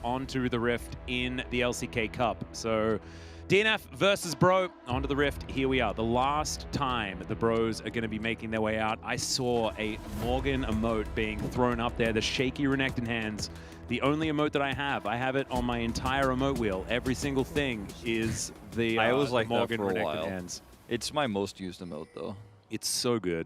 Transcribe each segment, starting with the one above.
onto the Rift in the LCK Cup. So DNF versus Bro onto the Rift. Here we are. The last time the Bros are going to be making their way out. I saw a Morgan emote being thrown up there, the shaky Renekton hands. The only emote that I have it on my entire emote wheel. Every single thing is the I always like Morgan that for a Renekton while. hands. It's my most used emote though. It's so good.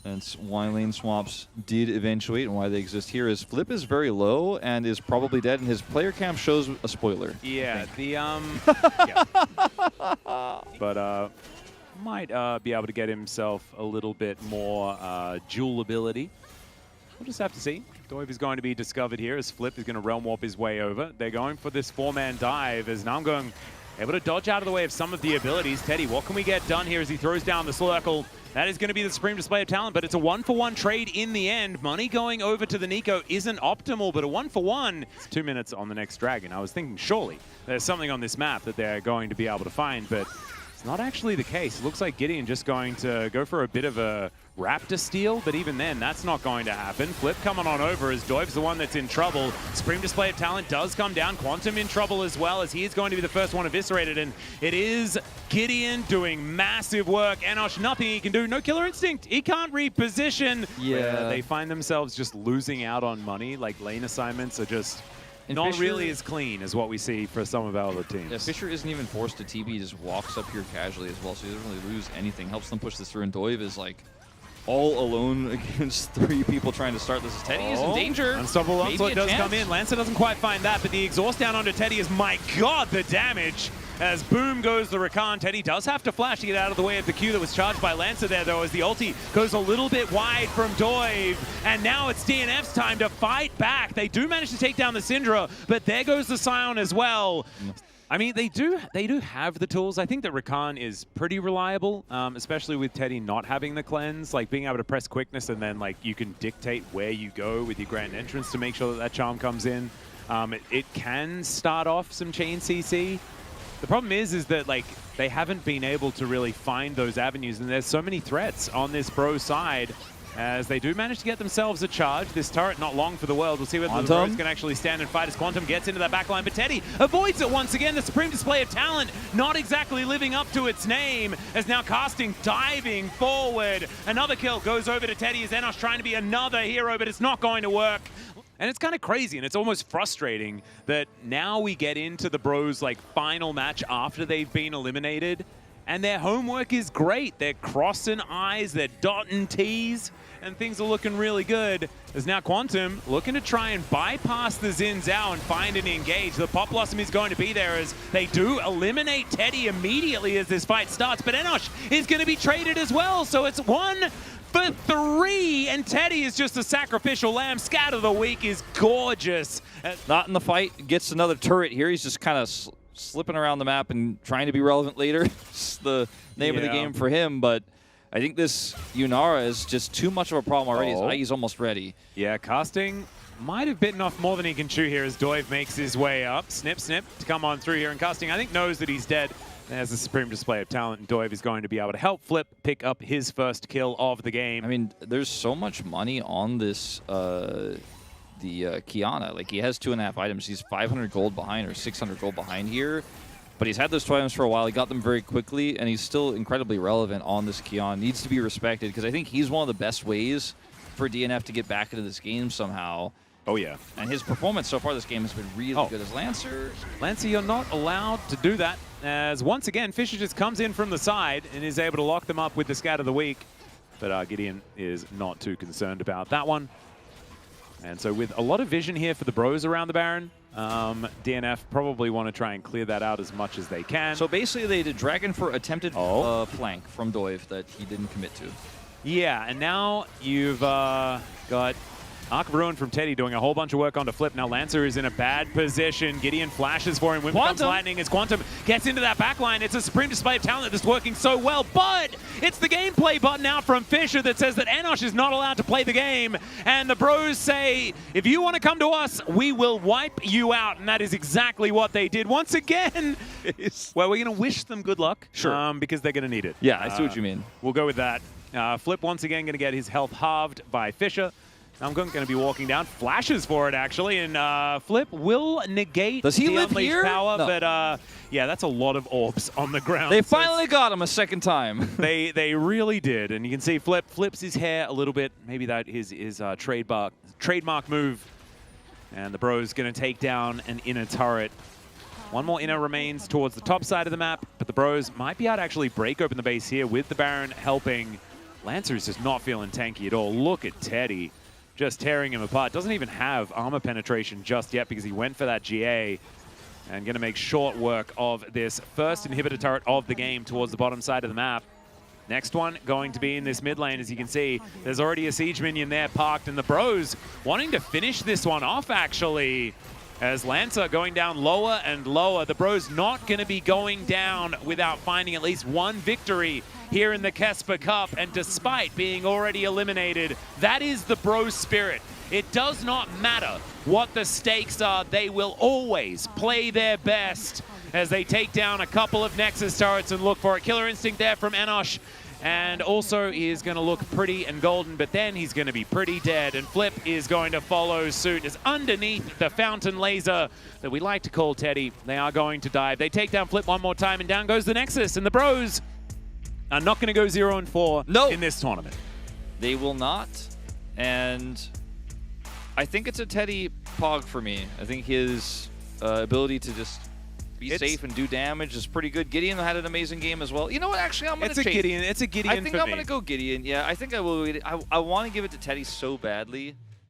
And why lane swaps did eventuate, and why they exist here is Flip is very low and is probably dead, and his player cam shows a spoiler. Yeah, yeah. But might be able to get himself a little bit more dual ability. We'll just have to see. Doiv is going to be discovered here as Flip is going to realm warp his way over. They're going for this four-man dive as Namgung able to dodge out of the way of some of the abilities. Teddy, what can we get done here as he throws down the circle? That is going to be the supreme display of talent, but it's a one-for-one trade in the end. Money going over to the Nico isn't optimal, but a one-for-one. It's 2 minutes on the next dragon. I was thinking surely there's something on this map that they're going to be able to find, but it's not actually the case. It looks like Gideon just going to go for a bit of a Raptor steal, but even then, that's not going to happen. Flip coming on over as Doiv's the one that's in trouble. Supreme display of talent does come down. Quantum in trouble as well, as he is going to be the first one eviscerated, and it is Gideon doing massive work. Enosh, nothing he can do. No killer instinct. He can't reposition. Yeah. They find themselves just losing out on money. Like, lane assignments are just not Fisher, really as clean as what we see for some of our other teams. Yeah, Fisher isn't even forced to TB. He just walks up here casually as well, so he doesn't really lose anything. Helps them push this through, and Doiv is like all alone against 3 people trying to start this. Teddy is in danger. Unstoppable onslaught does come in. Lancer doesn't quite find that, but the exhaust down onto Teddy is, my God, the damage. As boom goes the Rakan. Teddy does have to flash to get out of the way of the Q that was charged by Lancer there, though, as the ulti goes a little bit wide from Doiv. And now it's DNF's time to fight back. They do manage to take down the Syndra, but there goes the Scion as well. I mean, they do have the tools. I think that Rakan is pretty reliable, especially with Teddy not having the cleanse, like being able to press quickness, and then like you can dictate where you go with your grand entrance to make sure that that charm comes in. It can start off some chain CC. The problem is that like they haven't been able to really find those avenues, and there's so many threats on this Bro side. As they do manage to get themselves a charge. This turret not long for the world. We'll see whether the Bros can actually stand and fight as Quantum gets into that backline. But Teddy avoids it once again. The supreme display of talent not exactly living up to its name. As now casting, diving forward. Another kill goes over to Teddy as Enosh trying to be another hero, but it's not going to work. And it's kind of crazy, and it's almost frustrating that now we get into the Bros' like final match after they've been eliminated. And their homework is great. They're crossing I's, they're dotting T's, and things are looking really good. There's now Quantum looking to try and bypass the Xin Zhao and find and engage. The Pop Blossom is going to be there as they do eliminate Teddy immediately as this fight starts. But Enosh is going to be traded as well, so it's 1 for 3, and Teddy is just a sacrificial lamb. Scat of the week is gorgeous. Not in the fight, gets another turret here. He's just kind of slipping around the map and trying to be relevant later. It's the name of the game for him, but I think this Yunara is just too much of a problem already. His IE's almost ready. Yeah, casting might have bitten off more than he can chew here as Doiv makes his way up. Snip, snip to come on through here, and casting I think knows that he's dead. There's a supreme display of talent, and Doiv is going to be able to help Flip pick up his first kill of the game. I mean, there's so much money on this Kiana. Like, he has 2.5 items. He's 500 gold behind or 600 gold behind here. But he's had those 2 items for a while. He got them very quickly, and he's still incredibly relevant on this Kiana. Needs to be respected because I think he's one of the best ways for DNF to get back into this game somehow. Oh, yeah. And his performance so far this game has been really good as Lancer. Lancer, you're not allowed to do that, as once again, Fisher just comes in from the side and is able to lock them up with the Scat of the Week. But Gideon is not too concerned about that one. And so with a lot of vision here for the Bros around the Baron, DNF probably want to try and clear that out as much as they can. So basically they did Dragon for attempted flank from Doiv that he didn't commit to. Yeah, and now you've got Arc of Ruin from Teddy doing a whole bunch of work onto Flip. Now Lancer is in a bad position. Gideon flashes for him. When comes lightning as Quantum gets into that backline. It's a supreme display of talent that's working so well, but it's the gameplay button out from Fisher that says that Enosh is not allowed to play the game. And the Bros say, if you want to come to us, we will wipe you out. And that is exactly what they did. Once again, well, we're going to wish them good luck. Sure. Because they're going to need it. Yeah, I see what you mean. We'll go with that. Flip once again going to get his health halved by Fisher. I'm going to be walking down. Flashes for it, actually, and Flip will negate Does he the live unleashed here? power, No. but yeah, that's a lot of orbs on the ground. They So finally got him a second time. they really did, and you can see Flip flips his hair a little bit. Maybe that is his trademark move. And the bro's going to take down an inner turret. One more inner remains towards the top side of the map, but the bros might be able to actually break open the base here with the Baron helping. Lancer is just not feeling tanky at all. Look at Teddy just tearing him apart. Doesn't even have armor penetration just yet because he went for that GA. And going to make short work of this first inhibitor turret of the game towards the bottom side of the map. Next one going to be in this mid lane. As you can see, there's already a siege minion there parked, and the bros wanting to finish this one off, actually. As Lancer going down lower and lower. The bros not going to be going down without finding at least one victory here in the KeSPA Cup. And despite being already eliminated, that is the bros spirit. It does not matter what the stakes are. They will always play their best as they take down a couple of Nexus turrets and look for it. Killer Instinct there from Enosh. And also he is going to look pretty and golden, but then he's going to be pretty dead. And Flip is going to follow suit as underneath the fountain laser that we like to call Teddy, they are going to dive. They take down Flip one more time, and down goes the Nexus. And the bros are not going to go 0-4 in this tournament. They will not. And I think it's a Teddy Pog for me. I think his ability to just be safe and do damage is pretty good. Gideon had an amazing game as well. You know what? Actually, I'm going to change. It's a Gideon I think for I'm me. going to go Gideon. Yeah, I think I will. I want to give it to Teddy so badly.